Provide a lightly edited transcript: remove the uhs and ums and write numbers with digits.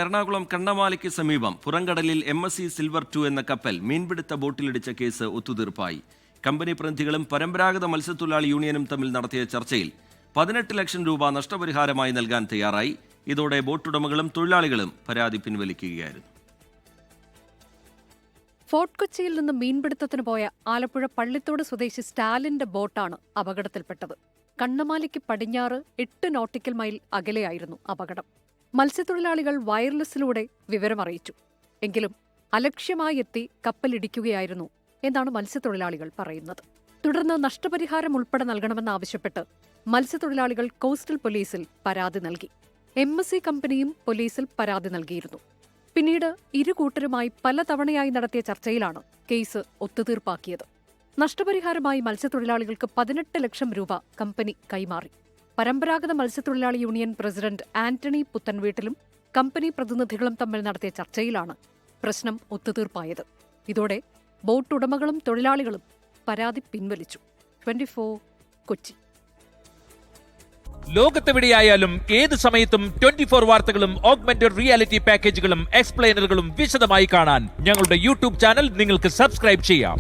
എറണാകുളം കണ്ണമാലിക്ക് സമീപം പുറംകടലിൽ MSC silver 2 എന്ന കപ്പൽ മീൻപിടുത്ത ബോട്ടിലിടിച്ച കേസ് ഒത്തുതീർപ്പായി. കമ്പനി പ്രതിനിധികളും പരമ്പരാഗത മത്സ്യത്തൊഴിലാളി യൂണിയനും തമ്മിൽ നടത്തിയ ചർച്ചയിൽ 18 ലക്ഷം രൂപ നഷ്ടപരിഹാരമായി നൽകാൻ തയ്യാറായി. ഇതോടെ ബോട്ടുടമകളും തൊഴിലാളികളും പരാതി പിൻവലിക്കുകയായിരുന്നു. ഫോർട്ട് കൊച്ചിയിൽ നിന്ന് മീൻപിടുത്തത്തിന് പോയ ആലപ്പുഴ പള്ളിത്തോട് സ്വദേശി സ്റ്റാലിന്റെ ബോട്ടാണ് അപകടത്തിൽപ്പെട്ടത്. കണ്ണമാലിക്ക് പടിഞ്ഞാറ് 8 നോട്ടിക്കൽ മൈൽ അകലെയായിരുന്നു അപകടം. മത്സ്യത്തൊഴിലാളികൾ വയർലെസ്സിലൂടെ വിവരമറിയിച്ചു. എങ്കിലും അലക്ഷ്യമായി എത്തി കപ്പലിടിക്കുകയായിരുന്നു എന്നാണ് മത്സ്യത്തൊഴിലാളികൾ പറയുന്നത്. തുടർന്ന് നഷ്ടപരിഹാരം ഉൾപ്പെടെ നൽകണമെന്നാവശ്യപ്പെട്ട് മത്സ്യത്തൊഴിലാളികൾ കോസ്റ്റൽ പോലീസിൽ പരാതി നൽകി. MSC കമ്പനിയും പോലീസിൽ പരാതി നൽകിയിരുന്നു. പിന്നീട് ഇരു കൂട്ടരുമായി പലതവണയായി നടത്തിയ ചർച്ചയിലാണ് കേസ് ഒത്തുതീർപ്പാക്കിയത്. നഷ്ടപരിഹാരമായി മത്സ്യത്തൊഴിലാളികൾക്ക് 18 ലക്ഷം രൂപ കമ്പനി കൈമാറി. പരമ്പരാഗത മത്സ്യത്തൊഴിലാളി യൂണിയൻ പ്രസിഡന്റ് ആന്റണി പുത്തൻവീട്ടിലും കമ്പനി പ്രതിനിധികളും തമ്മിൽ നടത്തിയ ചർച്ചയിലാണ് പ്രശ്നം ഒത്തുതീർപ്പായത്. ഇതോടെ ബോട്ട് ഉടമകളും തൊഴിലാളികളും പരാതി പിൻവലിച്ചു. 24 കൊച്ചി. ലോകത്തെവിടെയായാലും ഏത് സമയത്തും 24 വാർത്തകളും ഓഗ്മെന്റഡ് റിയാലിറ്റി പാക്കേജുകളും എക്സ്പ്ലെയിനറുകളും വിശദമായി കാണാൻ ഞങ്ങളുടെ യൂട്യൂബ് ചാനൽ നിങ്ങൾക്ക് സബ്സ്ക്രൈബ് ചെയ്യാം.